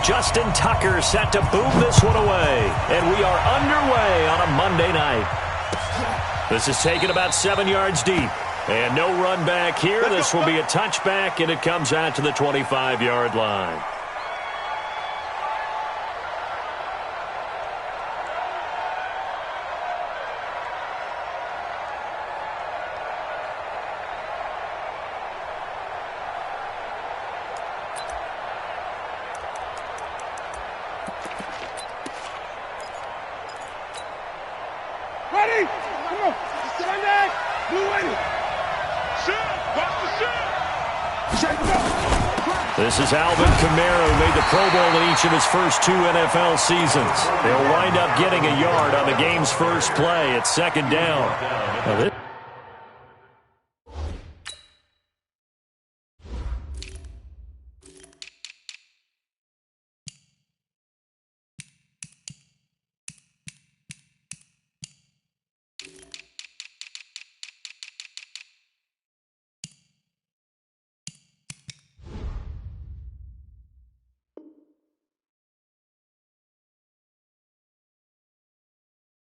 Justin Tucker set to boom this one away. And we are underway on a Monday night. This is taken about 7 yards deep. And no run back here. This will be a touchback, and it comes out to the 25-yard line. This is Alvin Kamara, who made the Pro Bowl in each of his first 2 NFL seasons. They'll wind up getting a yard on the game's first play at second down.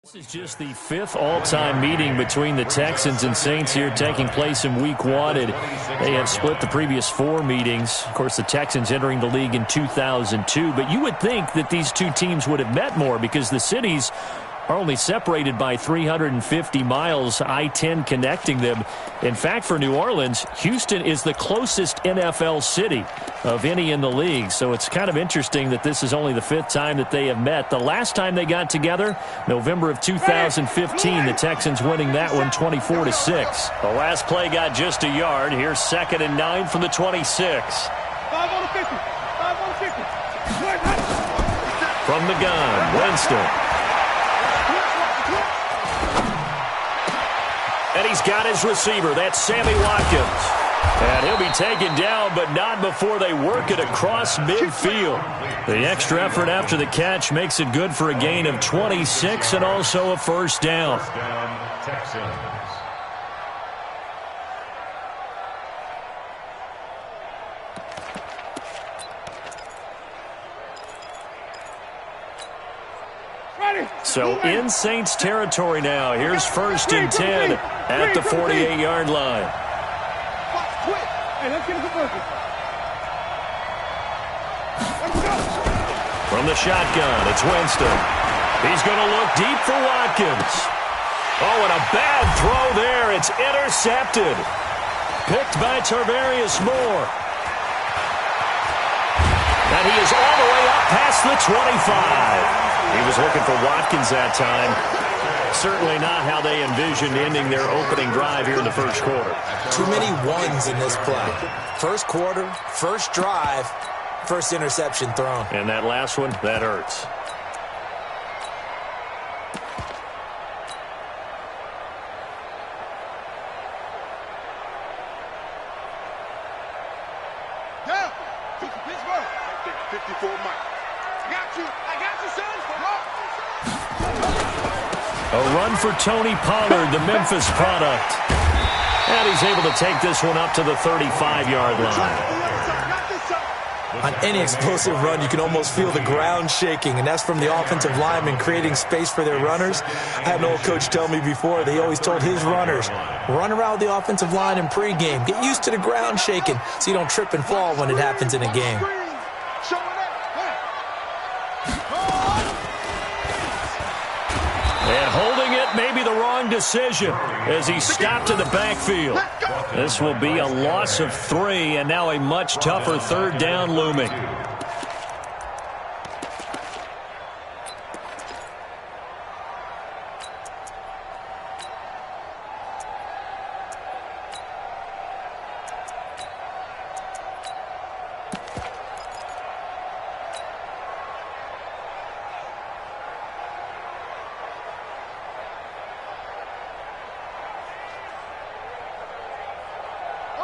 This is just the 5th all-time meeting between the Texans and Saints here, taking place in Week 1. And they have split the previous 4 meetings. Of course, the Texans entering the league in 2002. But you would think that these two teams would have met more because the cities are only separated by 350 miles, I-10 connecting them. In fact, for New Orleans, Houston is the closest NFL city of any in the league. So it's kind of interesting that this is only the 5th time that they have met. The last time they got together, November of 2015, the Texans winning that one 24-6. The last play got just a yard. Here's 2nd and 9 from the 26. 5 on the 50. 5 on the 50. From the gun, Winston. And he's got his receiver. That's Sammy Watkins. And he'll be taken down, but not before they work it across midfield. The extra effort after the catch makes it good for a gain of 26 and also a first down. So in Saints territory now. Here's 1st and 10 at the 48-yard line. From the shotgun, it's Winston. He's going to look deep for Watkins. Oh, and a bad throw there. It's intercepted. Picked by Tarvarius Moore. And he is all the way up past the 25. He was looking for Watkins that time. Certainly not how they envisioned ending their opening drive here in the first quarter. Too many ones in this play. First quarter, first drive, first interception thrown. And that last one, that hurts. Down. 54 Mike. I got you, son. A run for Tony Pollard, the Memphis product. And he's able to take this one up to the 35-yard line. On any explosive run, you can almost feel the ground shaking, and that's from the offensive linemen creating space for their runners. I had an old coach tell me before, they always told his runners, run around the offensive line in pregame. Get used to the ground shaking so you don't trip and fall when it happens in a game. And holding it may be the wrong decision as he stopped in the backfield. This will be a loss of 3, and now a much tougher 3rd down looming.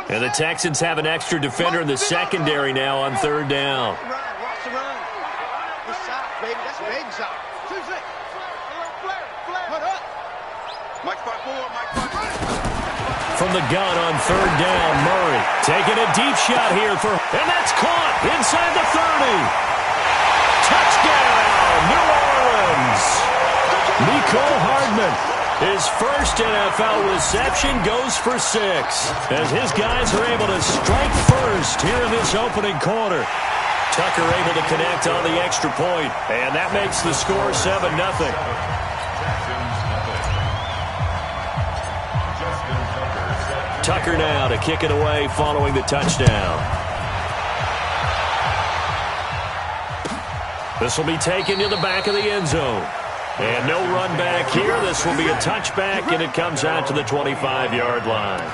And the Texans have an extra defender in the secondary now on 3rd down. Watch the run. This side, baby. That's big side. 2-6. Flare. Up. Mike 5-4. Mike 5-4. From the gun on 3rd down, Murray taking a deep shot here and that's caught inside the 30. Touchdown, New Orleans! Mecole Hardman, his first NFL reception, goes for 6 as his guys are able to strike first here in this opening quarter. Tucker able to connect on the extra point, and that makes the score 7-0. Tucker now to kick it away following the touchdown. This will be taken to the back of the end zone. And no run back here. This will be a touchback, and it comes out to the 25-yard line.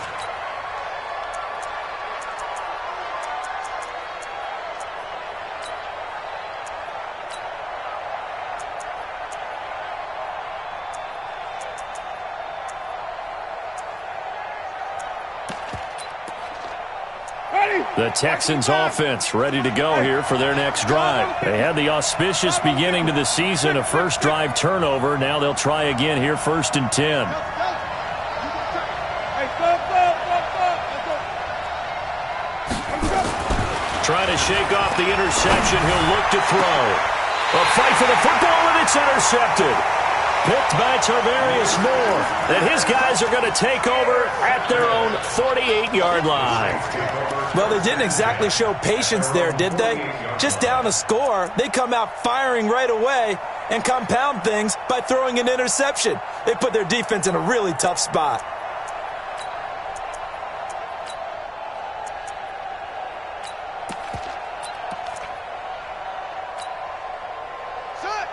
The Texans offense ready to go here for their next drive. They had the auspicious beginning to the season, a first drive turnover. Now they'll try again here, 1st and 10. Trying to shake off the interception. He'll look to throw. A fight for the football, and it's intercepted. Picked by Tarvarius Moore. And his guys are going to take over at their own 48-yard line. Well, they didn't exactly show patience there, did they? Just down a score, they come out firing right away and compound things by throwing an interception. They put their defense in a really tough spot.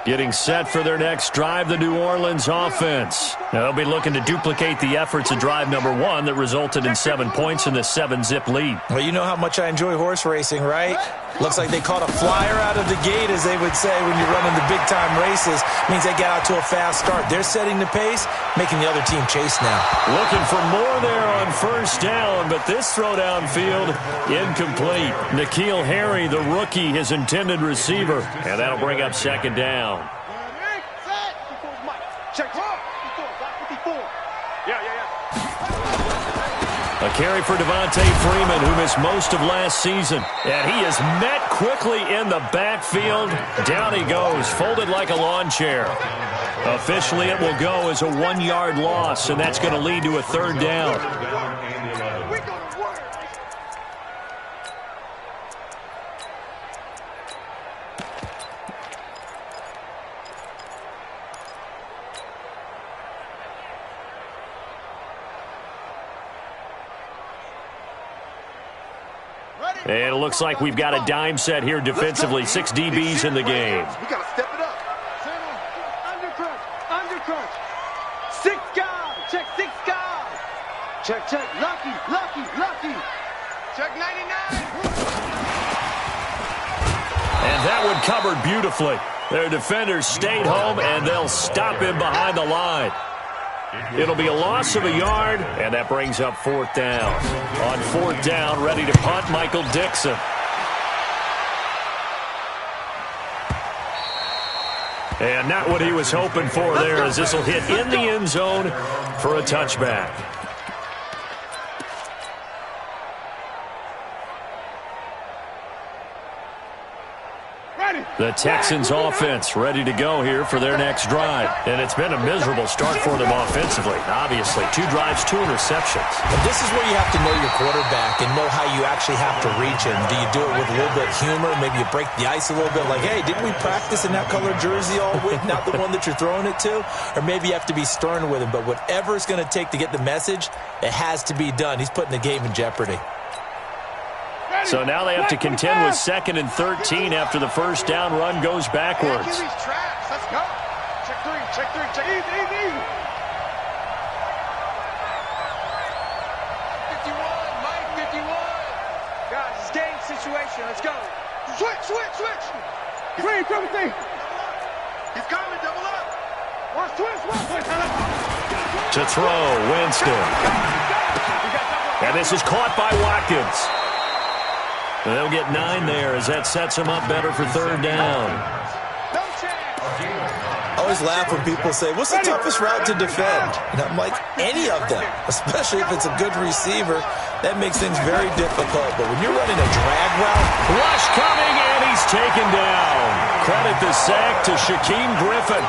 Getting set for their next drive, the New Orleans offense. Now they'll be looking to duplicate the efforts of drive number 1 that resulted in 7 points in the 7-zip lead. Well, you know how much I enjoy horse racing, right? Looks like they caught a flyer out of the gate, as they would say when you're running the big-time races. Means they got out to a fast start. They're setting the pace, making the other team chase now. Looking for more there on 1st down, but this throw downfield incomplete. N'Keal Harry, the rookie, his intended receiver, and that'll bring up 2nd down. A carry for Devontae Freeman, who missed most of last season. And he is met quickly in the backfield. Down he goes, folded like a lawn chair. Officially, it will go as a 1-yard loss, and that's going to lead to a 3rd down. And it looks like we've got a dime set here defensively. 6 DBs in the game. We got to step it up. Undercrunch. 6 guys. Check 6 guys. Check. Lucky. Check 99. And that one covered beautifully. Their defenders stayed home, and they'll stop him behind the line. It'll be a loss of a yard, and that brings up 4th down. On 4th down, ready to punt, Michael Dixon. And not what he was hoping for there, as this will hit in the end zone for a touchback. The Texans offense ready to go here for their next drive. And it's been a miserable start for them offensively. Obviously, 2 drives, 2 interceptions. And this is where you have to know your quarterback and know how you actually have to reach him. Do you do it with a little bit of humor? Maybe you break the ice a little bit like, hey, didn't we practice in that colored jersey all week? Not the one that you're throwing it to? Or maybe you have to be stern with him. But whatever it's going to take to get the message, it has to be done. He's putting the game in jeopardy. So now they have to contend with 2nd and 13 after the 1st down run goes backwards. Let's go. Check 3. Easy. 51, Mike, 51. Guys, it's game situation. Let's go. Switch. Green, everything. He's coming, double up. Switch. To throw, Winston. And this is caught by Watkins. And they'll get 9 there as that sets them up better for 3rd down. I always laugh when people say, what's the toughest route to defend? And I'm like, any of them, especially if it's a good receiver. That makes things very difficult. But when you're running a drag route, rush coming, and he's taken down. Credit the sack to Shaquem Griffin.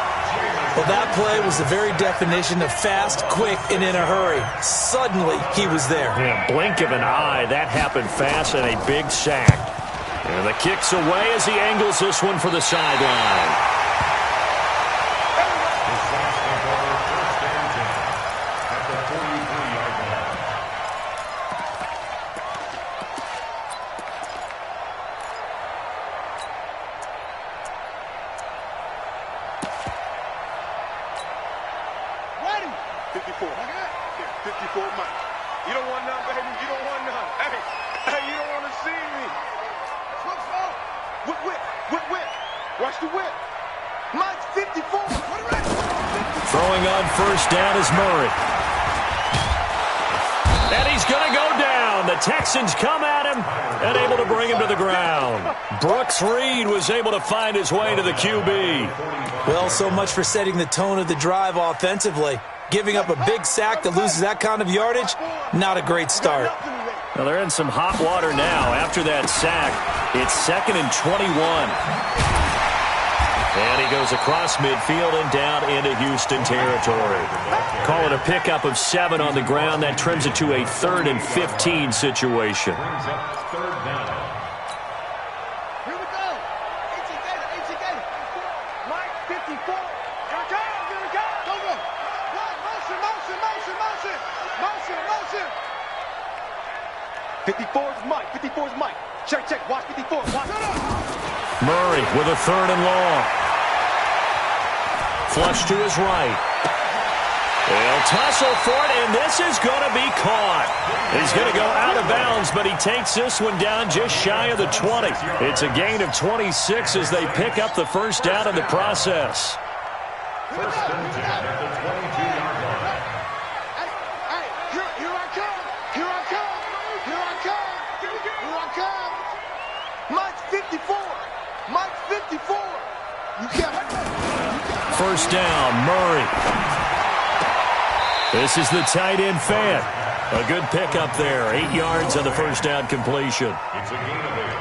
Well, that play was the very definition of fast, quick, and in a hurry. Suddenly, he was there. Yeah, blink of an eye. That happened fast and a big sack. And the kick's away as he angles this one for the sideline. Throwing on first down is Murray. And he's going to go down. The Texans come at him and able to bring him to the ground. Brooks Reed was able to find his way to the QB. Well, so much for setting the tone of the drive offensively. Giving up a big sack that loses that kind of yardage, not a great start. Well, they're in some hot water now. After that sack, it's 2nd and 21. And he goes across midfield and down into Houston territory. Call it a pickup of 7 on the ground. That trims it to a 3rd and 15 situation. Here we go. Mike 54. Here we go. Go, go. Motion. 54 is Mike. Check. Watch 54. Watch. Murray with a 3rd and long. Flush to his right. They'll tussle for it, and this is going to be caught. He's going to go out of bounds, but he takes this one down just shy of the 20. It's a gain of 26 as they pick up the first down in the process. First and 10 at the 22-yard line. Hey, here I come. Mike's 54. You can't. First down, Murray. This is the tight end fan. A good pickup there. 8 yards on the first down completion. It's a gain of 8.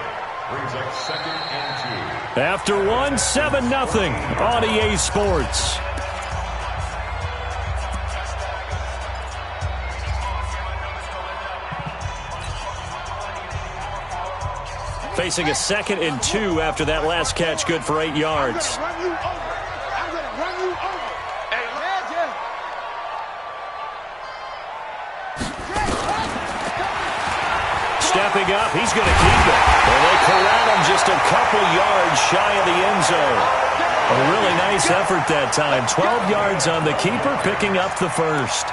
Brings up 2nd and 2. After 1, 7-0 on EA Sports. Facing a 2nd and 2 after that last catch, good for 8 yards. I'm gonna run you over. Hey, Stepping up, he's going to keep it. And they corral him just a couple yards shy of the end zone. A really nice effort that time. 12 yards on the keeper, picking up the first.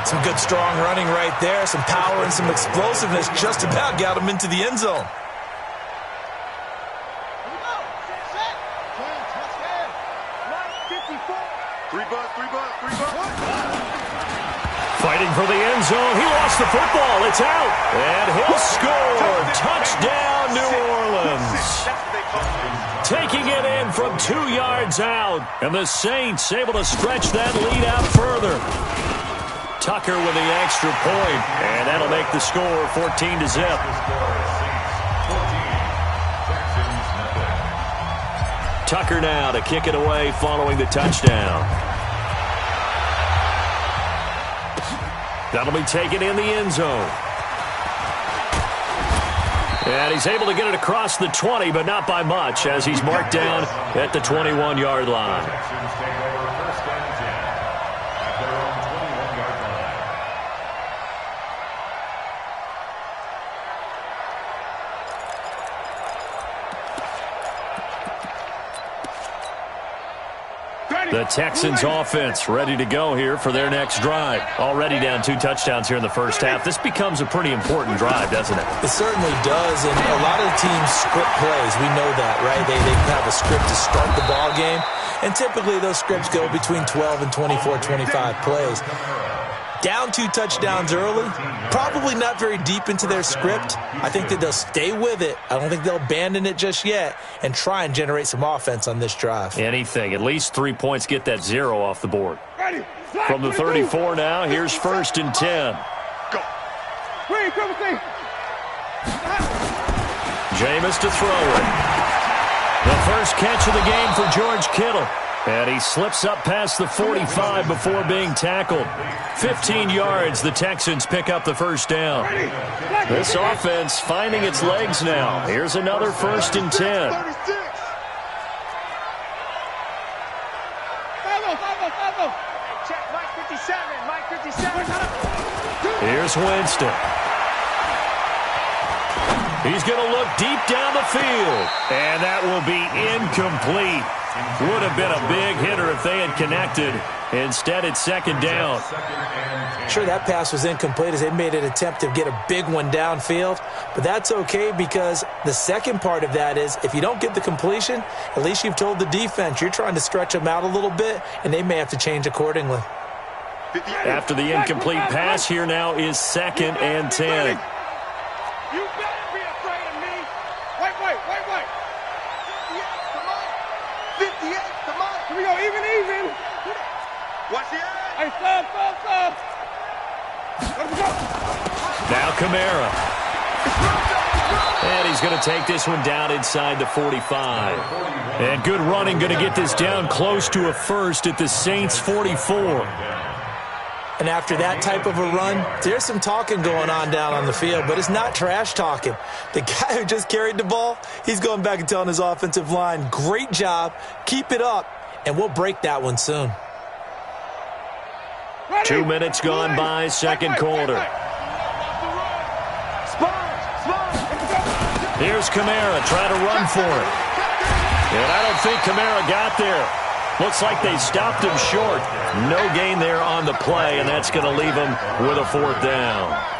Some good strong running right there. Some power and some explosiveness just about got him into the end zone. Fighting for the end zone. He lost the football. It's out. And he'll score. Touchdown, New Orleans. Taking it in from 2 yards out. And the Saints able to stretch that lead out further. Tucker with the extra point. And that'll make the score 14-0. Tucker now to kick it away following the touchdown. That'll be taken in the end zone. And he's able to get it across the 20, but not by much, as he's marked down at the 21-yard line. Texans take over 1st and 10 at their own 21-yard line. The Texans offense ready to go here for their next drive. Already down 2 touchdowns here in the first half. This becomes a pretty important drive, doesn't it? It certainly does, and a lot of the teams script plays. We know that, right? They have a script to start the ball game, and typically those scripts go between 12 and 24, 25 plays. Down 2 touchdowns early, probably not very deep into their script. I think that they'll stay with it. I don't think they'll abandon it just yet and try and generate some offense on this drive. Anything. At least 3 points, get that 0 off the board. From the 34 now, here's 1st and 10. Go. Jameis to throw it. The first catch of the game for George Kittle. And he slips up past the 45 before being tackled. 15 yards, the Texans pick up the first down. This offense finding its legs now. Here's another 1st and 10. Check Mike 57, Mike 57. Here's Winston. He's going to look deep down the field. And that will be incomplete. Would have been a big hitter if they had connected. Instead, it's 2nd down. Sure, that pass was incomplete as they made an attempt to get a big one downfield. But that's okay because the second part of that is if you don't get the completion, at least you've told the defense you're trying to stretch them out a little bit, and they may have to change accordingly. After the incomplete pass, here now is 2nd and 10. You better be afraid of me. Wait. 58, come on. Here we go, even. Watch the eye. Hey, stop. Let him go. Now Kamara. And he's going to take this one down inside the 45. And good running, going to get this down close to a first at the Saints' 44. And after that type of a run, there's some talking going on down on the field, but it's not trash talking. The guy who just carried the ball, he's going back and telling his offensive line, great job, keep it up, and we'll break that one soon. 2 minutes gone by, second quarter. Here's Kamara trying to run for it. And I don't think Kamara got there. Looks like they stopped him short. No gain there on the play, and that's going to leave him with a 4th down.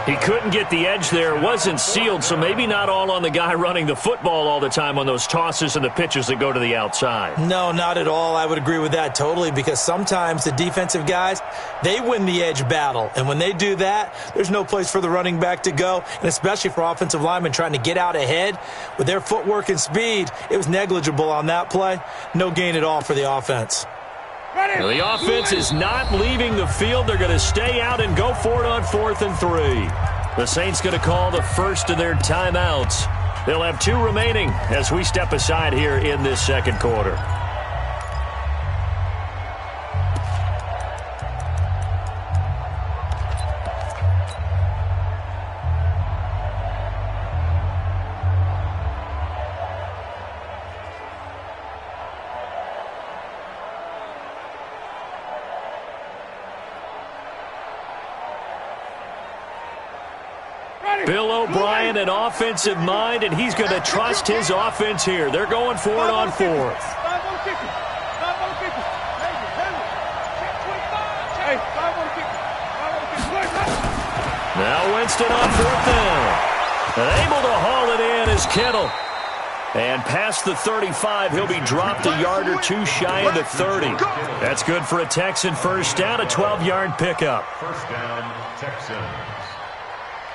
He couldn't get the edge there. It wasn't sealed, so maybe not all on the guy running the football all the time on those tosses and the pitches that go to the outside. No, not at all. I would agree with that totally because sometimes the defensive guys, they win the edge battle. And when they do that, there's no place for the running back to go, and especially for offensive linemen trying to get out ahead. With their footwork and speed, it was negligible on that play. No gain at all for the offense. Well, the offense is not leaving the field. They're going to stay out and go for it on 4th and 3. The Saints going to call the first of their timeouts. They'll have 2 remaining as we step aside here in this second quarter. Bill O'Brien, an offensive mind, and he's going to trust his offense here. They're going for it on 4th. Now Winston on 4th down. Able to haul it in is Kittle. And past the 35, he'll be dropped a yard or 2 shy of the 30. That's good for a Texan first down, a 12-yard pickup. First down, Texans.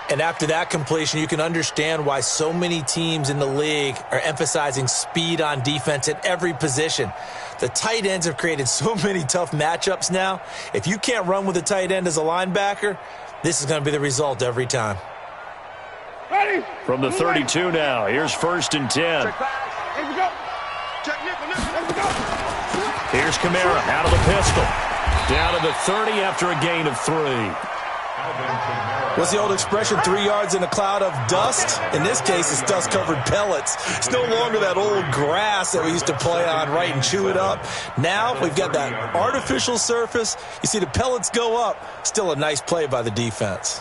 And after that completion, you can understand why so many teams in the league are emphasizing speed on defense at every position. The tight ends have created so many tough matchups now. If you can't run with a tight end as a linebacker, this is going to be the result every time. From the 32 now, here's 1st and 10. Here's Kamara out of the pistol. Down to the 30 after a gain of 3. What's the old expression, 3 yards in a cloud of dust? In this case, it's dust-covered pellets. It's no longer that old grass that we used to play on, right, and chew it up. Now we've got that artificial surface. You see the pellets go up. Still a nice play by the defense.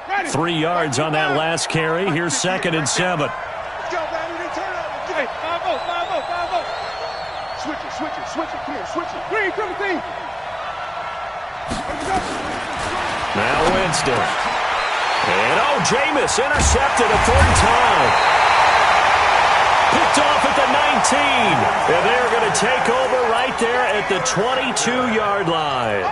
Ready. 3 yards on that last carry. Here's 2nd and 7. Let's go, baby. They turn up. Hey, 5-0, 5-0, 5-0. Switch it, switch it, switch it. Come here, switch it. Green, come to team. Now Winston. And, Jameis intercepted a 3rd time. Picked off at the 19. And they're going to take over right there at the 22-yard line.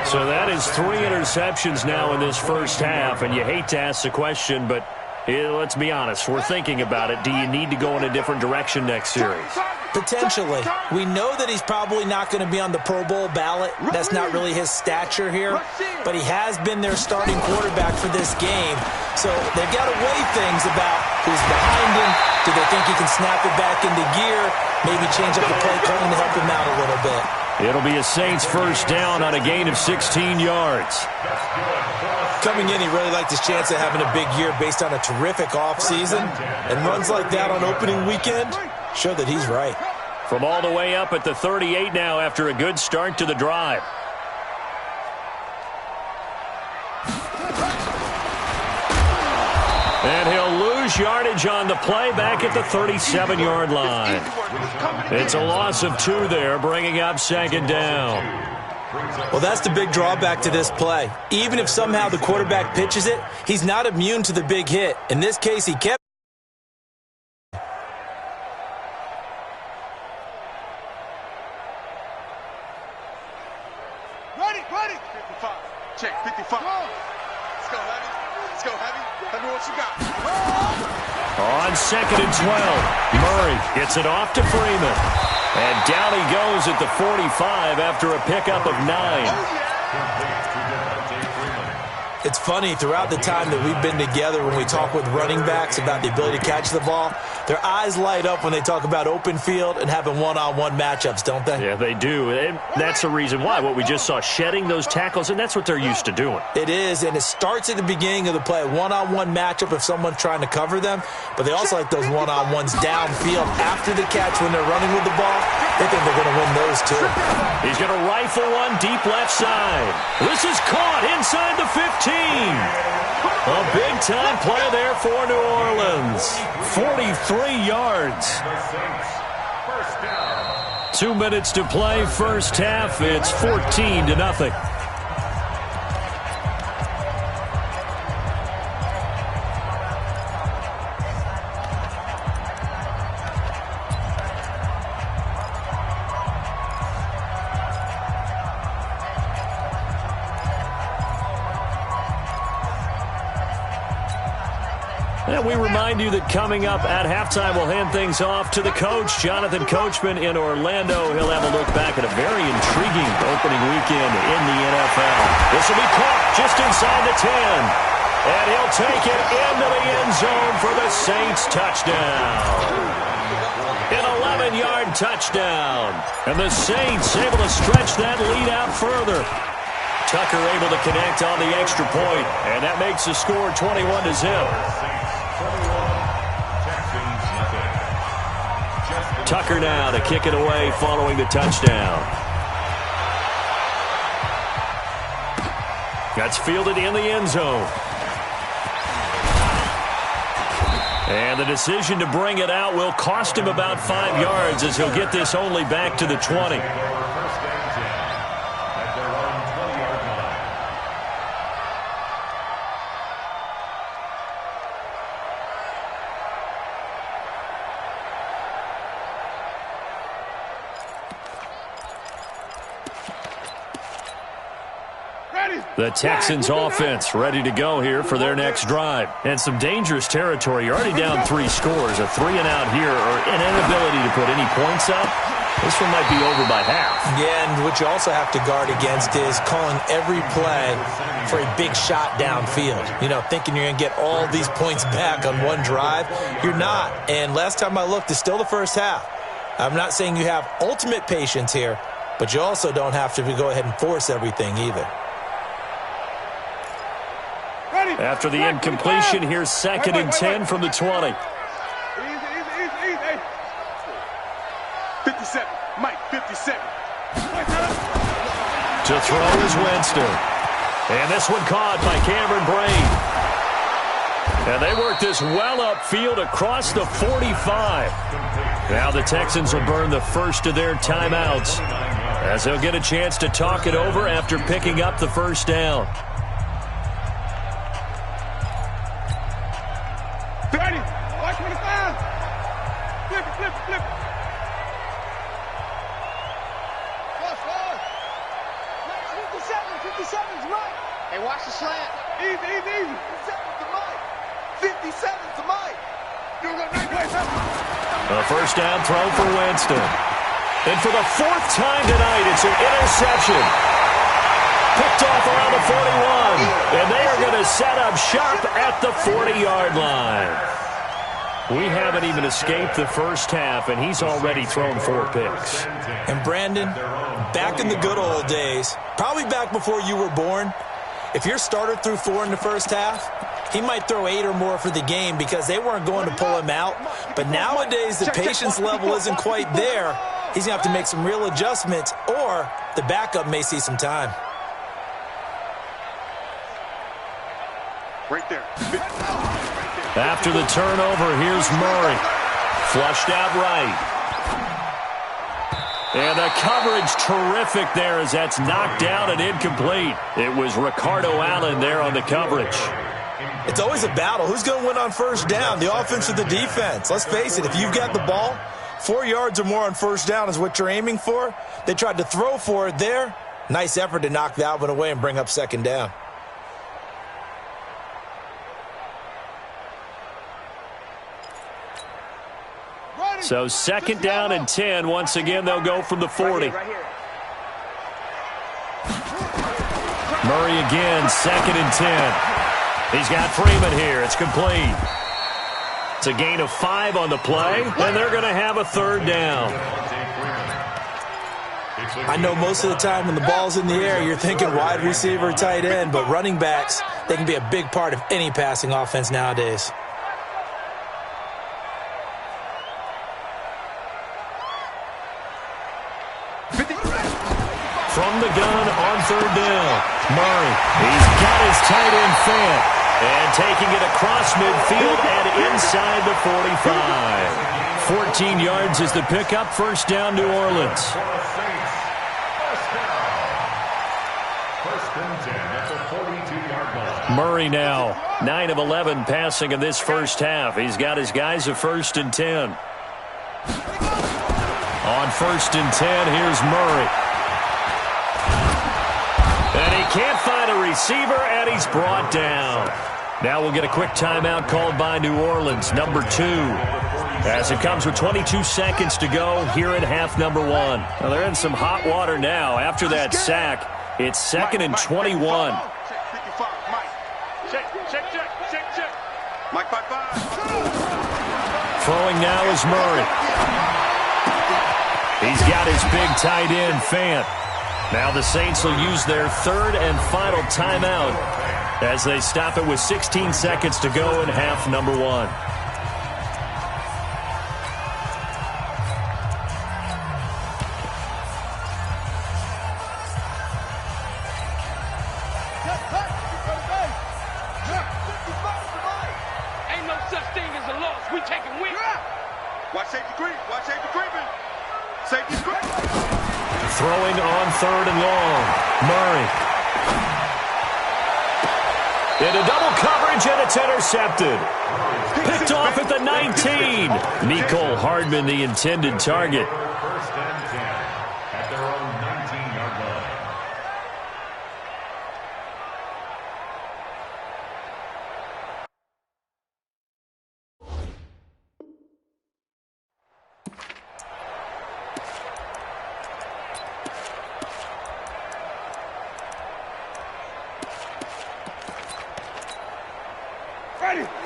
So that is 3 interceptions now in this first half. And you hate to ask the question, but let's be honest. We're thinking about it. Do you need to go in a different direction next series? Potentially. We know that he's probably not going to be on the Pro Bowl ballot. That's not really his stature here. But he has been their starting quarterback for this game. So they've got to weigh things about who's behind him. Do they think he can snap it back into gear? Maybe change up the play calling to help him out a little bit. It'll be a Saints first down on a gain of 16 yards. Coming in, he really liked his chance of having a big year based on a terrific offseason. And runs like that on opening weekend show that he's right. From all the way up at the 38 now after a good start to the drive. And he'll lose yardage on the play back at the 37-yard line. It's a loss of 2 there, bringing up second down. Well, that's the big drawback to this play. Even if somehow the quarterback pitches it, he's not immune to the big hit. In this case, he kept. Ready. 55. Check, 55. Let's go, Heavy. Let's go, Heavy. Tell me what you got. On second and 12, Murray gets it off to Freeman. And down he goes at the 45 after a pickup of 9. It's funny, throughout the time that we've been together, when we talk with running backs about the ability to catch the ball, their eyes light up when they talk about open field and having one-on-one matchups, don't they? Yeah, they do. And that's the reason why. What we just saw, shedding those tackles, and that's what they're used to doing. It is, and it starts at the beginning of the play, a one-on-one matchup if someone's trying to cover them, but they also like those one-on-ones downfield after the catch when they're running with the ball. They think they're going to win those too. He's going to rifle one deep left side. This is caught inside the 15. A big-time play there for New Orleans. 43 yards. 2 minutes to play, first half. It's 14-0. And we remind you that coming up at halftime, we'll hand things off to the coach, Jonathan Coachman in Orlando. He'll have a look back at a very intriguing opening weekend in the NFL. This will be caught just inside the 10. And he'll take it into the end zone for the Saints touchdown. An 11-yard touchdown. And the Saints able to stretch that lead out further. Tucker able to connect on the extra point, and that makes the score 21-0. Tucker now to kick it away following the touchdown. That's fielded in the end zone. And the decision to bring it out will cost him about 5 yards as he'll get this only back to the 20. The Texans offense ready to go here for their next drive. And some dangerous territory. You're already down 3 scores. A 3-and-out here or an inability to put any points up. This one might be over by half. Yeah, and what you also have to guard against is calling every play for a big shot downfield. You know, thinking you're going to get all these points back on one drive. You're not. And last time I looked, it's still the first half. I'm not saying you have ultimate patience here, but you also don't have to go ahead and force everything either. After the incompletion, here's second and 10 from the 20. Easy. 57. Mike, 57. To throw is Winston. And this one caught by Cameron Brain. And they work this well upfield across the 45. Now the Texans will burn the first of their timeouts as they'll get a chance to talk it over after picking up the first down. Flip. Watch 57's Mike. Hey, watch the slant. Easy. 57's to Mike. 57's to Mike. A first down throw for Winston. And for the fourth time tonight, it's an interception. Picked off around the 41. And they are going to set up shop at the 40-yard line. We haven't even escaped the first half, and he's already thrown 4 picks. And Brandon, back in the good old days, probably back before you were born, if your starter threw 4 in the first half, he might throw 8 or more for the game because they weren't going to pull him out. But nowadays, the patience level isn't quite there. He's going to have to make some real adjustments, or the backup may see some time. Right there. After the turnover, here's Murray. Flushed out right. And the coverage terrific there as that's knocked down and incomplete. It was Ricardo Allen there on the coverage. It's always a battle. Who's going to win on first down, the offense or the defense? Let's face it, if you've got the ball, 4 yards or more on first down is what you're aiming for. They tried to throw for it there. Nice effort to knock that one away and bring up second down. So second down and 10. Once again, they'll go from the 40. Murray again, second and 10. He's got Freeman here. It's complete. It's a gain of 5 on the play, and they're going to have a third down. I know most of the time when the ball's in the air, you're thinking wide receiver, tight end, but running backs, they can be a big part of any passing offense nowadays. From the gun on third down, Murray. He's got his tight end Fant. And taking it across midfield and inside the 45. 14 yards is the pickup. First down, New Orleans. First and 10 at the 42-yard line. Murray now, 9 of 11 passing in this first half. He's got his guys a first and 10. On first and 10, here's Murray. And he can't find a receiver, and he's brought down. Now we'll get a quick timeout called by New Orleans, number 2. As it comes with 22 seconds to go here in half number 1. Well, they're in some hot water now. After that sack, it's second and 21. Check. Mike, 5-5. Throwing now is Murray. He's got his big tight end, Fant. Now the Saints will use their third and final timeout as they stop it with 16 seconds to go in half number 1. Ain't no such thing as a loss. We taking wins. Watch safety creep. Watch safety creeping. Safety creep. Throwing on third and long. Murray. Into double coverage, and it's intercepted. Picked off at the 19. Mecole Hardman, the intended target. First and 10 at their own 19-yard line.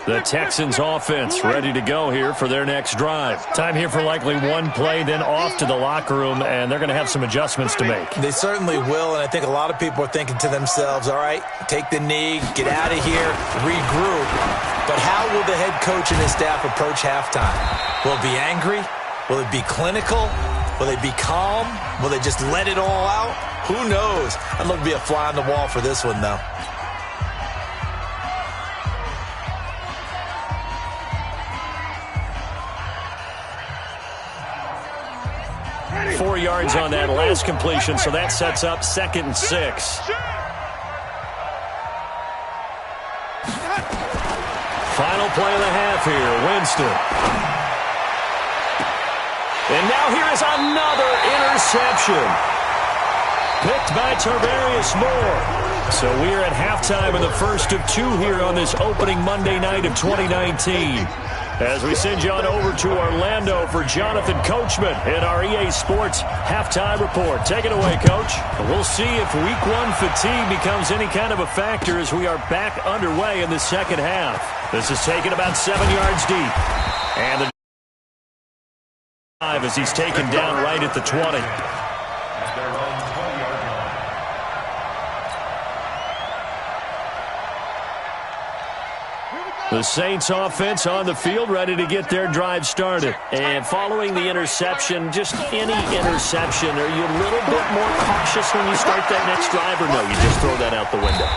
The Texans offense ready to go here for their next drive. Time here for likely one play, then off to the locker room, and they're going to have some adjustments to make. They certainly will, and I think a lot of people are thinking to themselves, all right, take the knee, get out of here, regroup. But how will the head coach and his staff approach halftime? Will it be angry? Will it be clinical? Will they be calm? Will they just let it all out? Who knows? I'd love to be a fly on the wall for this one, though. 4 yards on that last completion, so that sets up second and 6. Final play of the half here, Winston. And now here is another interception. Picked by Tarvarius Moore. So we are at halftime of the first of 2 here on this opening Monday night of 2019. As we send you on over to Orlando for Jonathan Coachman in our EA Sports Halftime Report. Take it away, Coach. We'll see if Week 1 fatigue becomes any kind of a factor as we are back underway in the second half. This is taken about 7 yards deep. And the as he's taken down right at the 20. The Saints offense on the field, ready to get their drive started. And following the interception, just any interception, are you a little bit more cautious when you start that next drive, or no, you just throw that out the window?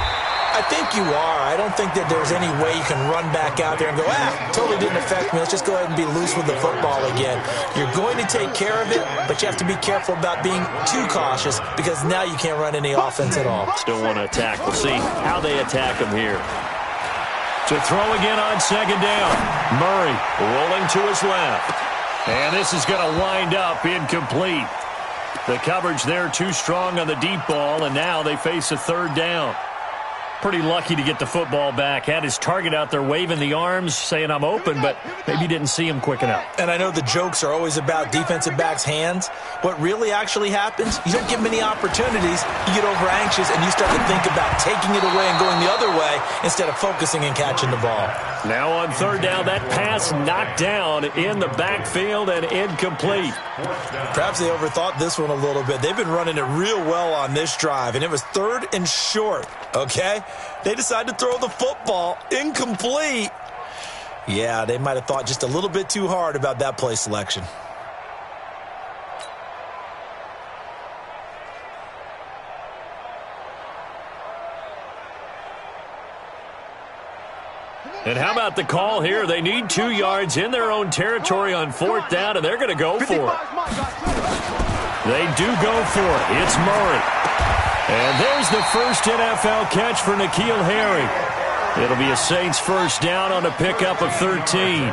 I think you are. I don't think that there's any way you can run back out there and go, totally didn't affect me. Let's just go ahead and be loose with the football again. You're going to take care of it, but you have to be careful about being too cautious because now you can't run any offense at all. Still want to attack. We'll see how they attack them here. To throw again on second down. Murray rolling to his left. And this is going to wind up incomplete. The coverage there too strong on the deep ball, and now they face a third down. Pretty lucky to get the football back. Had his target out there waving the arms, saying I'm open, but maybe didn't see him quick enough. And I know the jokes are always about defensive backs' hands. What really actually happens, you don't get many opportunities. You get over anxious, and you start to think about taking it away and going the other way instead of focusing and catching the ball. Now on third down, that pass knocked down in the backfield and incomplete. Perhaps they overthought this one a little bit. They've been running it real well on this drive, and it was 3rd and short, okay? They decided to throw the football incomplete. Yeah, they might have thought just a little bit too hard about that play selection. And how about the call here? They need 2 yards in their own territory on 4th down, and they're going to go for it. They do go for it. It's Murray. And there's the first NFL catch for N'Keal Harry. It'll be a Saints first down on a pickup of 13.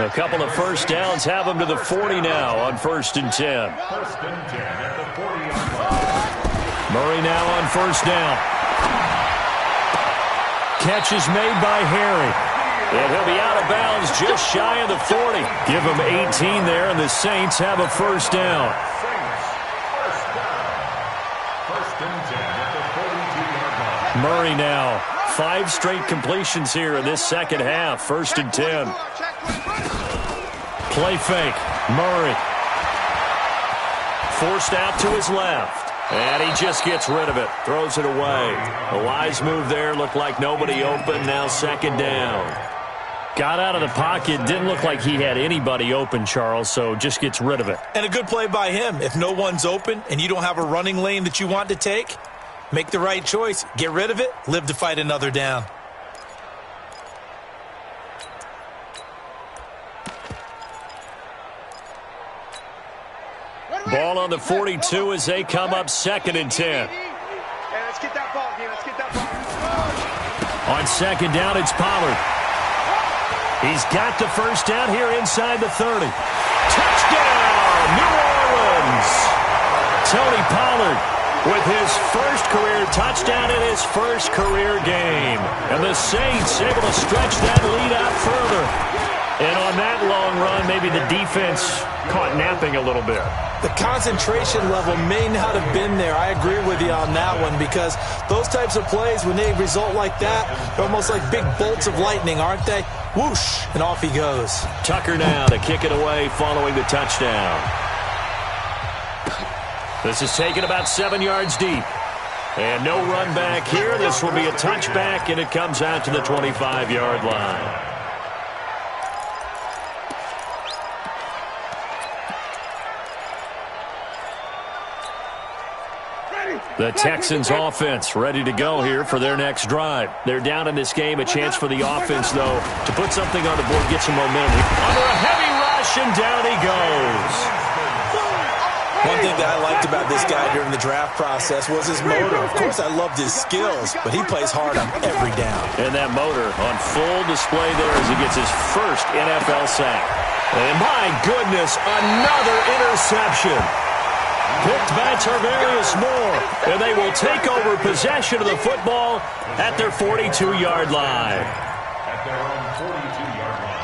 A couple of first downs have them to the 40 now on 1st and 10. Murray now on 1st down. Catch is made by Harry. And he'll be out of bounds just shy of the 40. Give him 18 there, and the Saints have a first down. Murray now. 5 straight completions here in this second half. 1st and 10. Play fake. Murray. Forced out to his left. And he just gets rid of it. Throws it away. A wise move there. Looked like nobody open. Now 2nd down. Got out of the pocket. Didn't look like he had anybody open, Charles, so just gets rid of it. And a good play by him. If no one's open and you don't have a running lane that you want to take, make the right choice. Get rid of it. Live to fight another down. Ball on the 42 as they come up 2nd and 10. Let's get that ball, Let's get that ball. On 2nd down, it's Pollard. He's got the first down here inside the 30. Touchdown, New Orleans! Tony Pollard with his first career touchdown in his first career game. And the Saints able to stretch that lead out further. And on that long run, maybe the defense caught napping a little bit. The concentration level may not have been there. I agree with you on that one because those types of plays, when they result like that, they're almost like big bolts of lightning, aren't they? Whoosh, and off he goes. Tucker now to kick it away following the touchdown. This is taken about 7 yards deep. And no run back here. This will be a touchback, and it comes out to the 25-yard line. The Texans offense ready to go here for their next drive. They're down in this game. A chance for the offense, though, to put something on the board, get some momentum. Under a heavy rush, and down he goes. One thing that I liked about this guy during the draft process was his motor. Of course, I loved his skills, but he plays hard on every down. And that motor on full display there as he gets his first NFL sack. And my goodness, another interception. Picked by Tarvarius Moore, and they will take over possession of the football at their 42-yard line. At their own 42-yard line.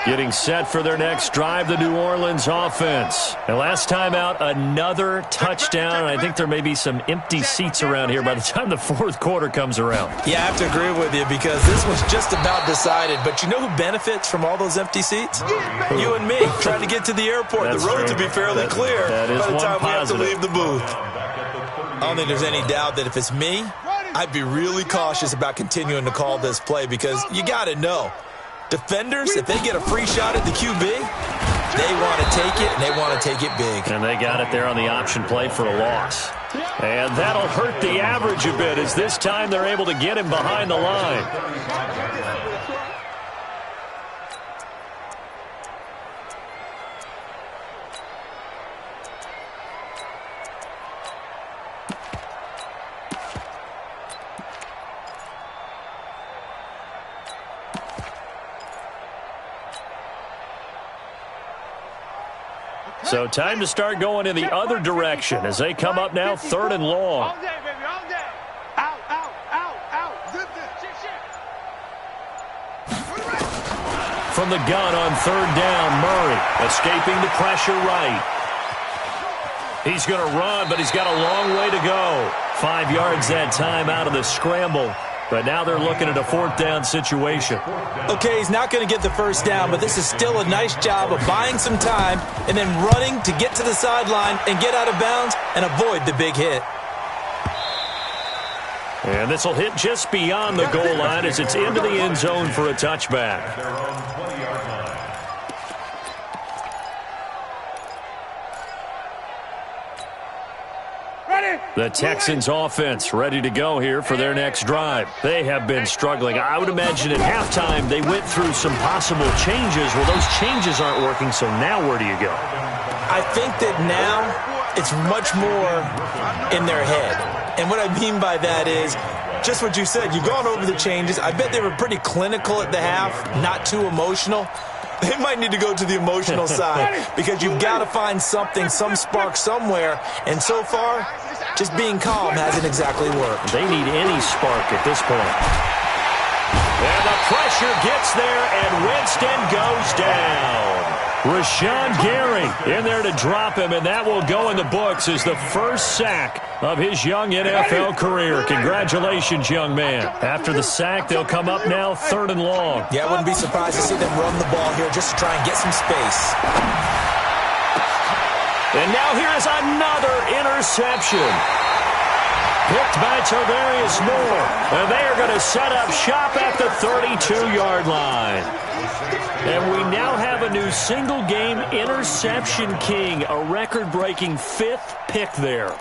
Getting set for their next drive, the New Orleans offense. And last time out, another touchdown. And I think there may be some empty seats around here by the time the fourth quarter comes around. Yeah, I have to agree with you because this was just about decided. But you know who benefits from all those empty seats? You and me, trying to get to the airport. That's the road true. to be fairly clear that is by the time one we have to positive. leave the booth. I don't think there's any doubt that if it's me, I'd be really cautious about continuing to call this play because you got to know. Defenders, if they get a free shot at the QB, they want to take it, and they want to take it big. And they got it there on the option play for a loss. And that'll hurt the average a bit as this time they're able to get him behind the line. So time to start going in the other direction as they come up now 3rd and long. All day, baby, all day. Out, out, out, out. Zip this. Shit. From the gun on 3rd down, Murray escaping the pressure right. He's going to run, but he's got a long way to go. 5 yards that time out of the scramble. But now they're looking at a 4th down situation. Okay, he's not going to get the first down, but this is still a nice job of buying some time and then running to get to the sideline and get out of bounds and avoid the big hit. And this will hit just beyond the goal line as it's into the end zone for a touchback. Their own 20-yard line. The Texans offense ready to go here for their next drive. They have been struggling. I would imagine at halftime they went through some possible changes. Well, those changes aren't working, so now where do you go? I think that now it's much more in their head. And what I mean by that is just what you said. You've gone over the changes. I bet they were pretty clinical at the half, not too emotional. They might need to go to the emotional side because you've got to find something, some spark somewhere. And so far, just being calm hasn't exactly worked. They need any spark at this point. And the pressure gets there, and Winston goes down. Rashawn Gary in there to drop him, and that will go in the books as the first sack of his young NFL career. Congratulations, young man. After the sack, they'll come up now 3rd and long. Yeah, I wouldn't be surprised to see them run the ball here just to try and get some space. And now here is another interception. Picked by Tavarius Moore. And they are going to set up shop at the 32-yard line. And we now have a new single-game interception king, a record-breaking 5th pick there.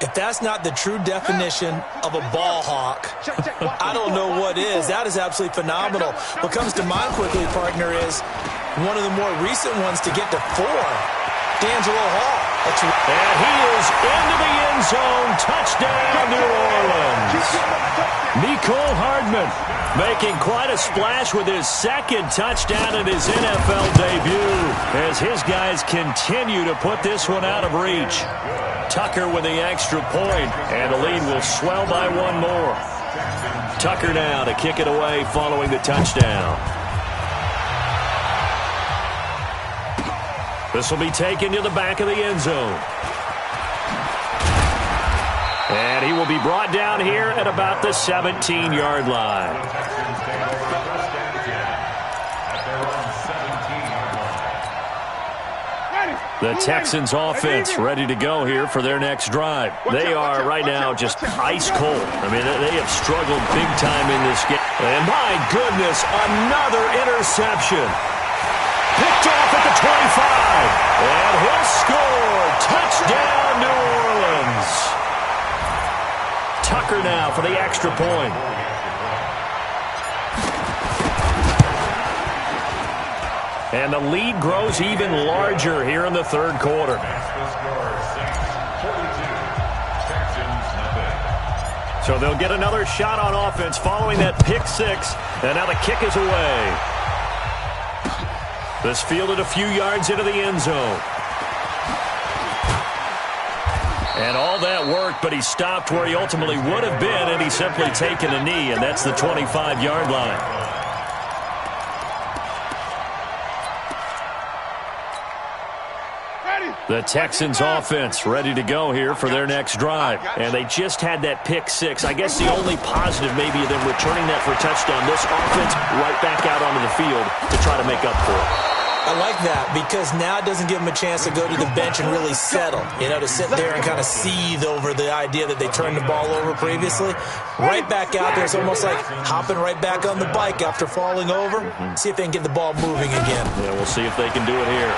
If that's not the true definition of a ball hawk, I don't know what is. That is absolutely phenomenal. What comes to mind quickly, partner, is one of the more recent ones to get to 4. D'Angelo Hall. And he is into the end zone. Touchdown, New Orleans. Mecole Hardman making quite a splash with his 2nd touchdown in his NFL debut as his guys continue to put this one out of reach. Tucker with the extra point, and the lead will swell by 1 more. Tucker now to kick it away following the touchdown. This will be taken to the back of the end zone. And he will be brought down here at about the 17-yard line. The Texans offense ready to go here for their next drive. They are right now just ice cold. I mean, they have struggled big time in this game. And my goodness, another interception. Picked off at the 25. And he'll score. Touchdown, New Orleans. Tucker now for the extra point. And the lead grows even larger here in the 3rd quarter. So they'll get another shot on offense following that pick 6. And now the kick is away. This fielded a few yards into the end zone. And all that worked, but he stopped where he ultimately would have been, and he's simply taken a knee, and that's the 25-yard line. The Texans offense ready to go here for their next drive. And they just had that pick six. I guess the only positive maybe of them returning that for a touchdown. This offense right back out onto the field to try to make up for it. I like that because now it doesn't give them a chance to go to the bench and really settle. To sit there and kind of seethe over the idea that they turned the ball over previously. Right back out there. It's almost like hopping right back on the bike after falling over. See if they can get the ball moving again. Yeah, we'll see if they can do it here.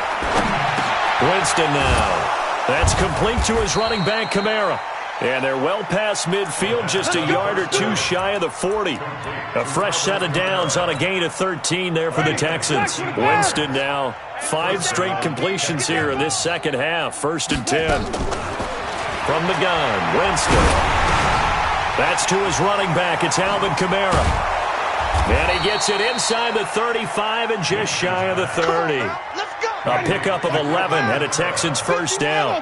Winston now. That's complete to his running back, Kamara. And they're well past midfield, just a yard or two shy of the 40. A fresh set of downs on a gain of 13 there for the Texans. Winston now, 5 straight completions here in this second half. 1st and 10. From the gun, Winston. That's to his running back. It's Alvin Kamara. And he gets it inside the 35 and just shy of the 30. A pickup of 11 and a Texans first down.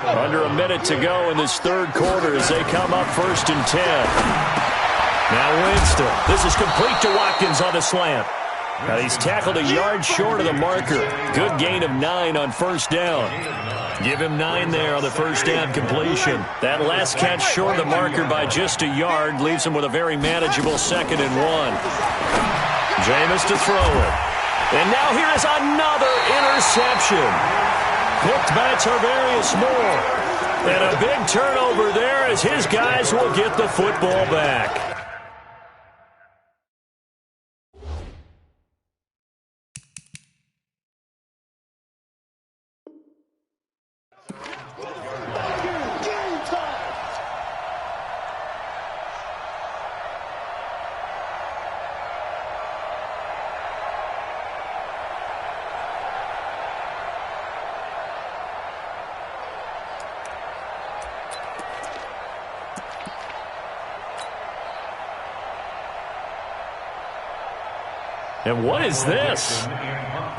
Under a minute to go in this third quarter as they come up 1st and 10. Now Winston. This is complete to Watkins on the slant. Now he's tackled a yard short of the marker. Good gain of 9 on first down. Give him 9 there on the first down completion. That last catch short of the marker by just a yard leaves him with a very manageable 2nd and 1. Jameis to throw it. And now here is another interception. Picked by Tarvarius Moore. And a big turnover there as his guys will get the football back. And what is this?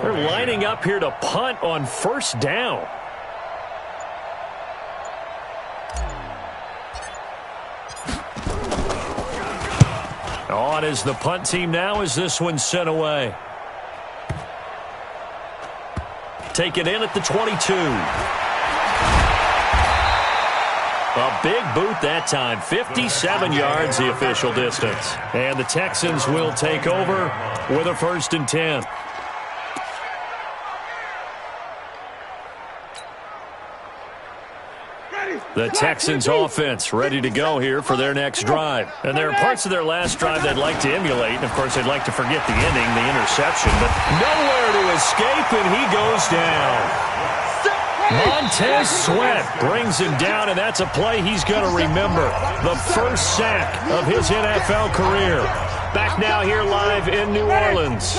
They're lining up here to punt on first down. On is the punt team now as this one's sent away. Taken in at the 22. A big boot that time. 57 yards the official distance. And the Texans will take over with a 1st and 10. The Texans offense ready to go here for their next drive. And there are parts of their last drive they'd like to emulate. And, of course, they'd like to forget the ending, the interception. But nowhere to escape, and he goes down. Montez Sweat brings him down, and that's a play he's going to remember. The first sack of his NFL career. Back now here live in New Orleans.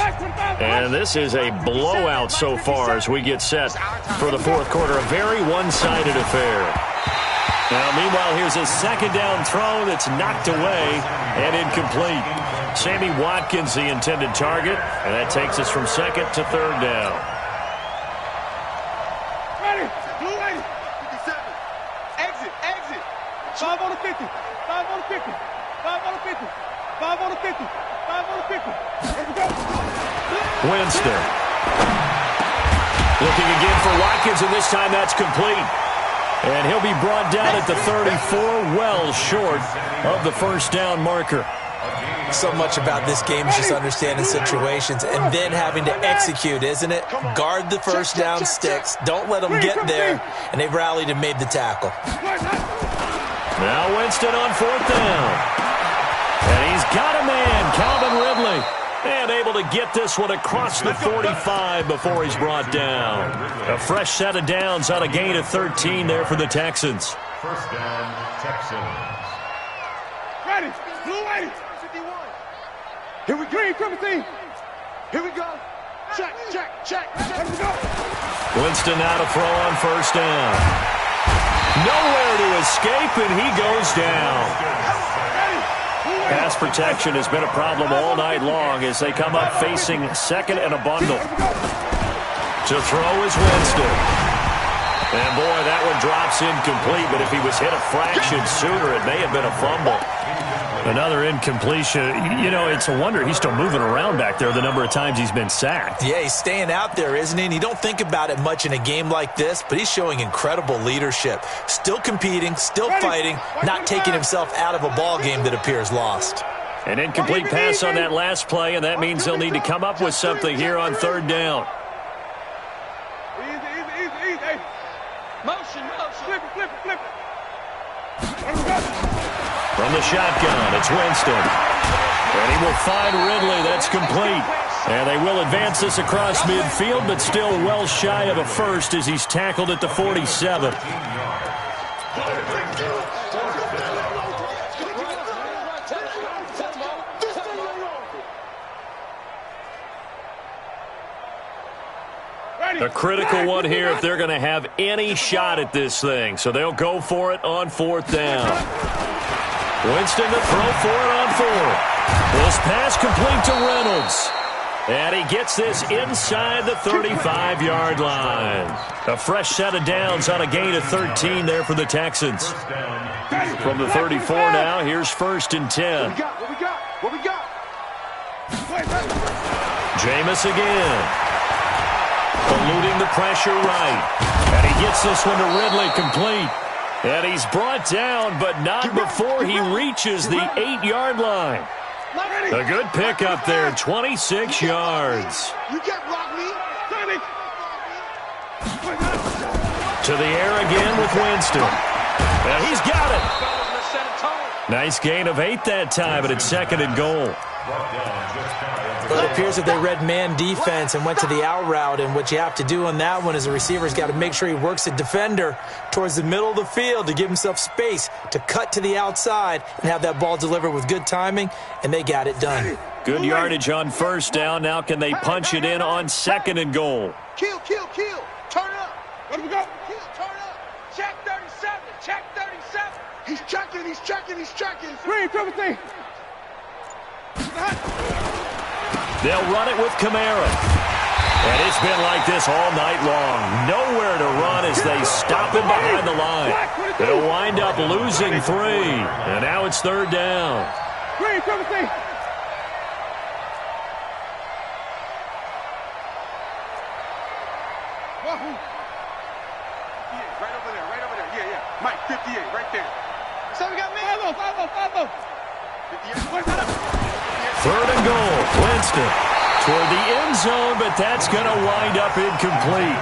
And this is a blowout so far as we get set for the fourth quarter. A very one-sided affair. Now, meanwhile, here's a 2nd down throw that's knocked away and incomplete. Sammy Watkins, the intended target, and that takes us from 2nd to 3rd down. Ready, blue 80, 57, exit, 5 on the 50, 5 on the 50, 5 on the 50, 5 on the 50, 5 on the 50. Here we go. Winston. Looking again for Watkins, and this time that's complete. And he'll be brought down at the 34, well short of the first down marker. So much about this game is just understanding situations and then having to execute, isn't it? Guard the first down sticks. Don't let them get there. And they've rallied and made the tackle. Now Winston on 4th down. And he's got a man, Calvin Ridley. And able to get this one across the 45 before he's brought down. A fresh set of downs on a gain of 13 there for the Texans. First down, Texans. Ready, blue 80, 51. Here we go, Timothy. Here we go. Check. Here we go. Winston now to throw on first down. Nowhere to escape, and he goes down. Pass protection has been a problem all night long as they come up facing 2nd and a bundle. To throw is Winston. And boy, that one drops incomplete, but if he was hit a fraction sooner, it may have been a fumble. Another incompletion. You know, it's a wonder he's still moving around back there the number of times he's been sacked. Yeah, he's staying out there, isn't he? And you don't think about it much in a game like this, but he's showing incredible leadership. Still competing, still fighting, not taking himself out of a ball game that appears lost. An incomplete pass on that last play, and that means they'll need to come up with something here on third down. Easy. Motion. Flip it. From the shotgun, it's Winston. And he will find Ridley. That's complete. And they will advance this across midfield, but still well shy of a first as he's tackled at the 47. A critical one here if they're going to have any shot at this thing. So they'll go for it on fourth down. Winston to throw for it on fourth. This pass complete to Reynolds. And he gets this inside the 35-yard line. A fresh set of downs on a gain of 13 there for the Texans. From the 34 now, here's 1st and 10. What we got? Jameis again. Eluding the pressure right. And he gets this one to Ridley complete. And he's brought down, but not before he reaches the 8-yard line. A good pickup there, 26 yards. You can't block me. To the air again with Winston. And he's got it. Nice gain of 8 that time, but it's 2nd and goal. Well, it appears that they read man defense and went to the out route, and what you have to do on that one is the receiver's got to make sure he works the defender towards the middle of the field to give himself space to cut to the outside and have that ball delivered with good timing, and they got it done. Good yardage on first down. Now can they punch it in on 2nd and goal? Kill. Turn up. Let me go. Kill, turn up. Check 37. He's checking. Green, everything. They'll run it with Kamara. And it's been like this all night long. Nowhere to run as they stop him behind the line. They'll wind up losing 3. And now it's 3rd down. Green, everything. Right over there. Yeah. Mike, 58, right there. So we got me. 5-0. 58. 3rd and goal. Winston toward the end zone, but that's going to wind up incomplete.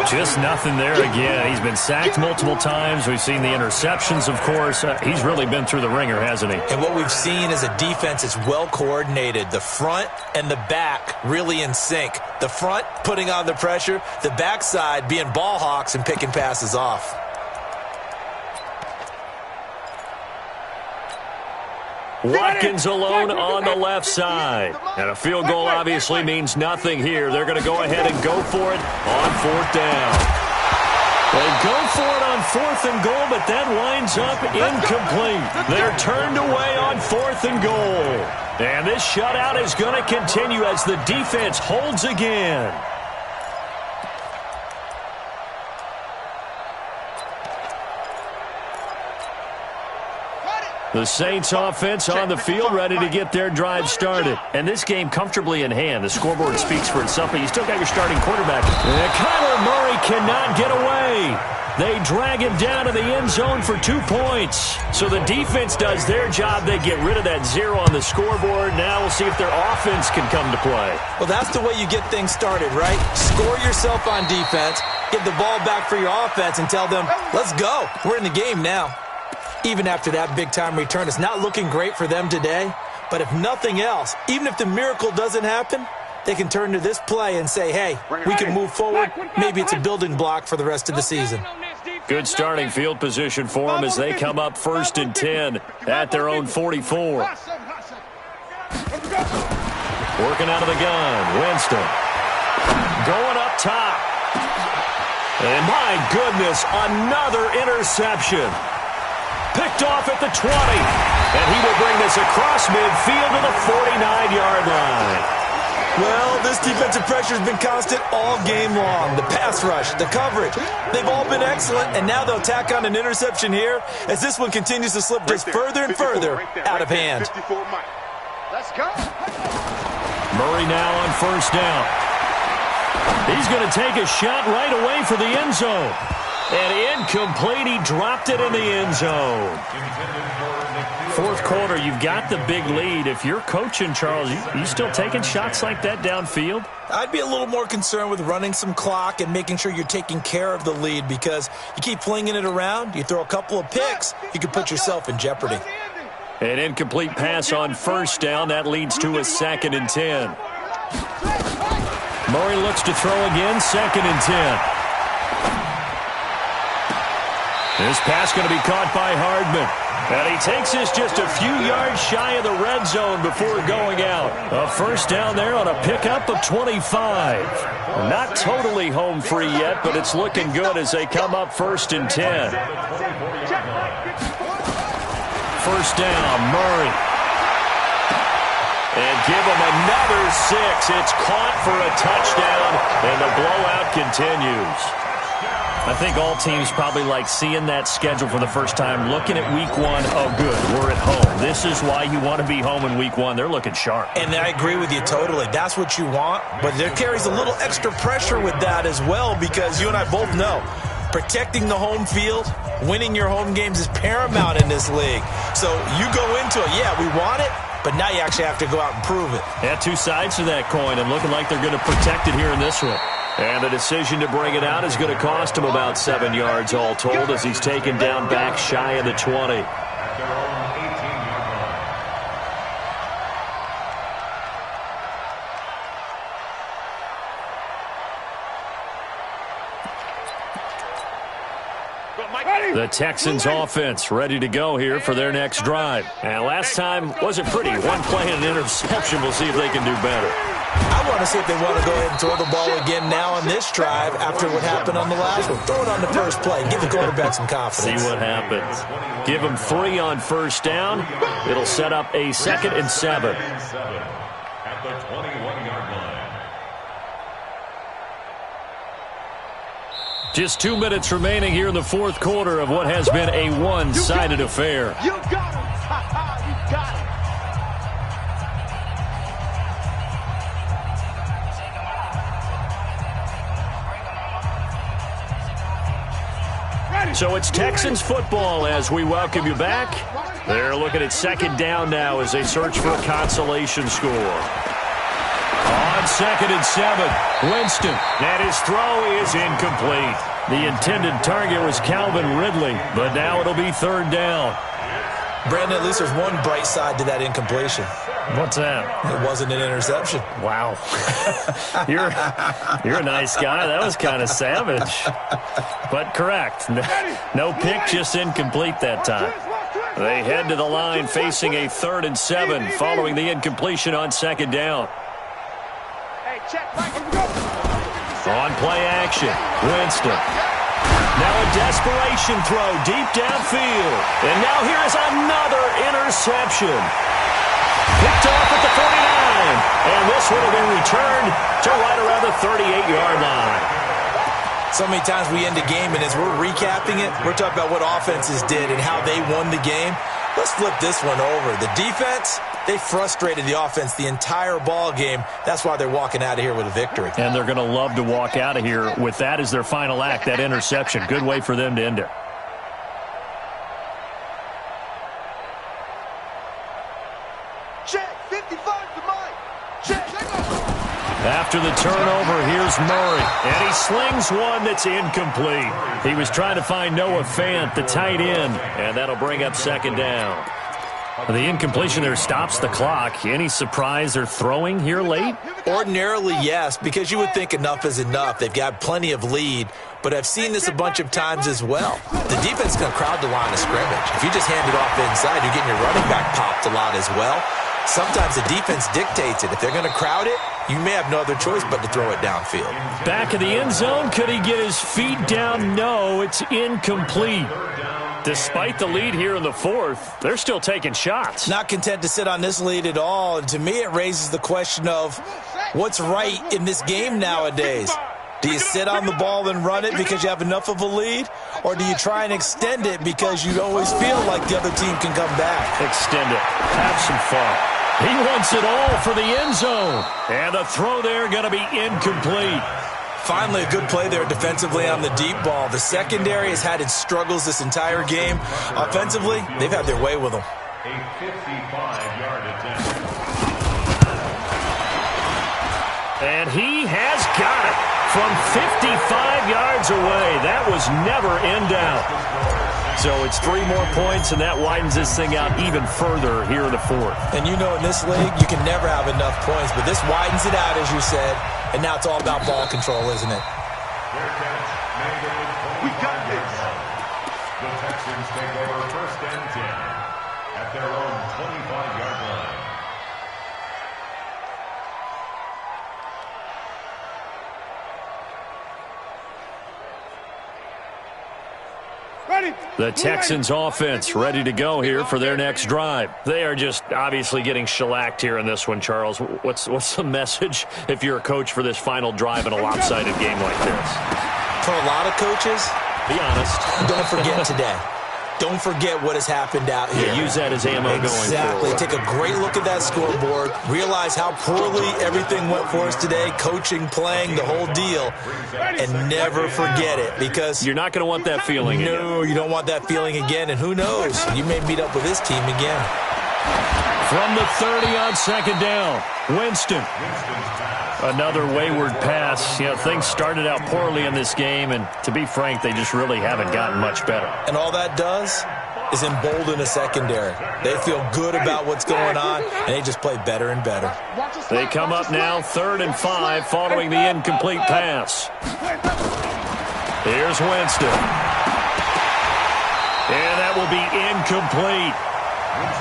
Just nothing there again. He's been sacked multiple times. We've seen the interceptions, of course. He's really been through the ringer, hasn't he? And what we've seen is a defense that's well coordinated. The front and the back really in sync. The front putting on the pressure, the backside being ball hawks and picking passes off. Watkins alone on the left side. And a field goal obviously means nothing here. They're going to go ahead and go for it on 4th down. They go for it on 4th and goal, but that winds up incomplete. They're turned away on 4th and goal. And this shutout is going to continue as the defense holds again. The Saints offense on the field, ready to get their drive started. And this game comfortably in hand. The scoreboard speaks for itself, but you still got your starting quarterback. And Kyler Murray cannot get away. They drag him down to the end zone for 2 points. So the defense does their job. They get rid of that 0 on the scoreboard. Now we'll see if their offense can come to play. Well, that's the way you get things started, right? Score yourself on defense, get the ball back for your offense, and tell them, let's go. We're in the game now. Even after that big-time return, it's not looking great for them today. But if nothing else, even if the miracle doesn't happen, they can turn to this play and say, hey, we can move forward. Maybe it's a building block for the rest of the season. Good starting field position for them as they come up 1st and 10 at their own 44. Working out of the gun, Winston. Going up top. And my goodness, another interception. Picked off at the 20. And he will bring this across midfield to the 49-yard line. Well, this defensive pressure has been constant all game long. The pass rush, the coverage, they've all been excellent, and now they'll tack on an interception here as this one continues to slip just further and further out of hand. Let's go. Murray now on first down. He's going to take a shot right away for the end zone. And incomplete, he dropped it in the end zone. Fourth quarter, you've got the big lead. If you're coaching, Charles, you still taking shots like that downfield? I'd be a little more concerned with running some clock and making sure you're taking care of the lead, because you keep flinging it around, you throw a couple of picks, you could put yourself in jeopardy. An incomplete pass on first down. That leads to a 2nd and 10. Murray looks to throw again, 2nd and 10. This pass going to be caught by Hardman. And he takes this just a few yards shy of the red zone before going out. A first down there on a pickup of 25. Not totally home free yet, but it's looking good as they come up 1st and 10. First down, Murray. And give him another 6. It's caught for a touchdown, and the blowout continues. I think all teams probably like seeing that schedule for the first time, looking at week 1. Oh, good, we're at home. This is why you want to be home in week 1. They're looking sharp. And I agree with you totally. That's what you want, but there carries a little extra pressure with that as well, because you and I both know protecting the home field, winning your home games is paramount in this league. So you go into it, yeah, we want it, but now you actually have to go out and prove it. Yeah, two sides to that coin, and looking like they're going to protect it here in this one. And the decision to bring it out is going to cost him about 7 yards all told, as he's taken down back shy of the 20. The Texans offense ready to go here for their next drive. And last time wasn't pretty. One play and an interception. We'll see if they can do better. I want to see if they want to go ahead and throw the ball again now on this drive after what happened on the last one. Throw it on the first play. Give the quarterback some confidence. See what happens. Give him 3 on first down. It'll set up a 2nd and 7. At the 21-yard line. Just 2 minutes remaining here in the fourth quarter of what has been a one-sided affair. You got him. You got him. So it's Texans football as we welcome you back. They're looking at 2nd down now as they search for a consolation score. On 2nd and 7, Winston, and his throw is incomplete. The intended target was Calvin Ridley, but now it'll be 3rd down. Brandon, at least there's one bright side to that incompletion. What's that? It wasn't an interception. Wow. You're a nice guy. That was kind of savage. But correct. No pick, just incomplete that time. They head to the line facing a 3rd and 7 following the incompletion on 2nd down. On play action, Winston. Now a desperation throw deep downfield. And now here is another interception. Picked off at the 49. And this one will be returned to right around the 38-yard line. So many times we end a game, and as we're recapping it, we're talking about what offenses did and how they won the game. Let's flip this one over. The defense, they frustrated the offense the entire ball game. That's why they're walking out of here with a victory. And they're going to love to walk out of here with that as their final act, that interception. Good way for them to end it. Check, 55 to Mike. Check. After the turnover, here's Murray. And he slings one that's incomplete. He was trying to find Noah Fant, the tight end. And that'll bring up 2nd down. The incompletion there stops the clock. Any surprise they're throwing here late? Ordinarily, yes, because you would think enough is enough. They've got plenty of lead, but I've seen this a bunch of times as well. The defense is going to crowd the line of scrimmage. If you just hand it off inside, you're getting your running back popped a lot as well. Sometimes the defense dictates it. If they're going to crowd it, you may have no other choice but to throw it downfield. Back of the end zone, could he get his feet down? No, it's incomplete. Despite the lead here in the fourth, they're still taking shots. Not content to sit on this lead at all. And to me, it raises the question of what's right in this game nowadays. Do you sit on the ball and run it because you have enough of a lead? Or do you try and extend it because you always feel like the other team can come back? Extend it. Have some fun. He wants it all for the end zone. And the throw there going to be incomplete. Finally, a good play there defensively on the deep ball. The secondary has had its struggles this entire game. Offensively, they've had their way with them. A 55-yard attempt. And he has got it from 55 yards away. That was never in doubt. So it's 3 more points, and that widens this thing out even further here in the fourth. And you know in this league, you can never have enough points, but this widens it out, as you said. And now it's all about ball control, isn't it? We got this. The Texans take over 1st and 10 at their own 25-yard line. Ready. The Texans offense ready to go here for their next drive. They are just obviously getting shellacked here in this one, Charles. What's the message if you're a coach for this final drive in a lopsided game like this? For a lot of coaches, be honest. Don't forget today. Don't forget what has happened out here. Yeah, use that as ammo going forward. Exactly. Take a great look at that scoreboard. Realize how poorly everything went for us today. Coaching, playing, the whole deal. And never forget it, because you're not going to want that feeling again. No, you don't want that feeling again. And who knows? You may meet up with this team again. From the 30 on 2nd down, Winston. Another wayward pass. You know, things started out poorly in this game, and to be frank, they just really haven't gotten much better. And all that does is embolden a secondary. They feel good about what's going on, and they just play better and better. They come up now 3rd and 5 following the incomplete pass. Here's Winston. And that will be incomplete.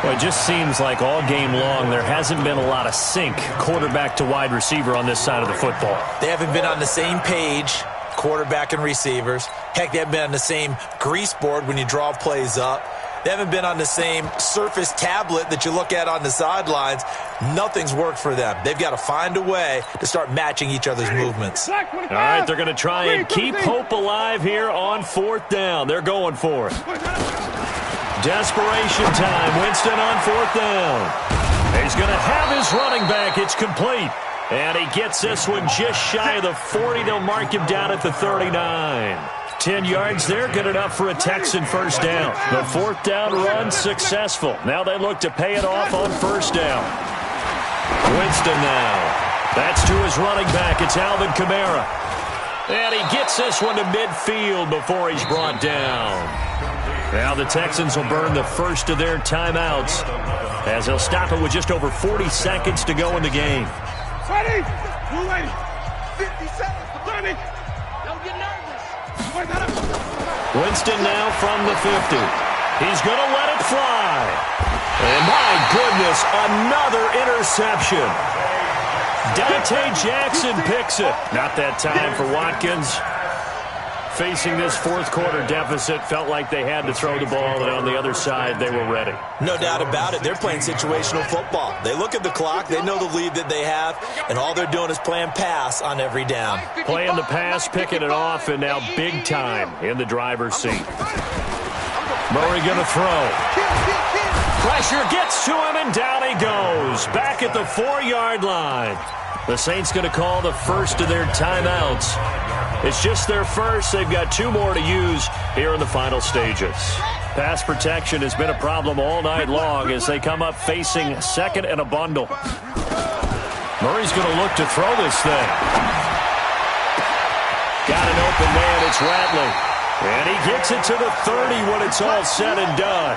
Well, it just seems like all game long there hasn't been a lot of sync quarterback to wide receiver on this side of the football. They haven't been on the same page, quarterback and receivers. Heck, they haven't been on the same grease board when you draw plays up. They haven't been on the same surface tablet that you look at on the sidelines. Nothing's worked for them. They've got to find a way to start matching each other's movements. All right, they're going to try and keep hope alive here on 4th down. They're going for it. Desperation time. Winston on 4th down. He's going to have his running back. It's complete. And he gets this one just shy of the 40. They'll mark him down at the 39. 10 yards there, good enough for a Texan 1st down. The 4th down run successful. Now they look to pay it off on 1st down. Winston now. That's to his running back. It's Alvin Kamara. And he gets this one to midfield before he's brought down. Now the Texans will burn the first of their timeouts as they'll stop it with just over 40 seconds to go in the game. Ready. You ready. 50 seconds. Ready. Don't get nervous. Winston now from the 50. He's going to let it fly. And my goodness, another interception. Dante Jackson picks it. Not that time for Watkins. Facing this 4th quarter deficit, felt like they had to throw the ball, and on the other side, they were ready. No doubt about it. They're playing situational football. They look at the clock, they know the lead that they have, and all they're doing is playing pass on every down. Playing the pass, picking it off, and now big time in the driver's seat. Murray going to throw. Pressure gets to him, and down he goes. Back at the 4-yard line. The Saints going to call the first of their timeouts. It's just their first. They've got 2 more to use here in the final stages. Pass protection has been a problem all night long as they come up facing 2nd and a bundle. Murray's going to look to throw this thing. Got an open man. It's Ratley. And he gets it to the 30 when it's all said and done.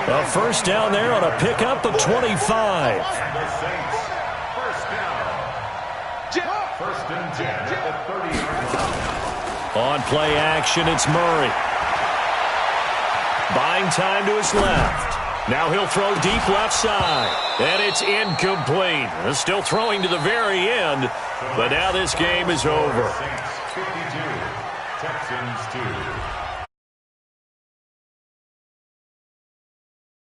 A 1st down there on a pickup of 25. On play action, it's Murray. Buying time to his left. Now he'll throw deep left side. And it's incomplete. Still throwing to the very end. But now this game is over. Texans 2.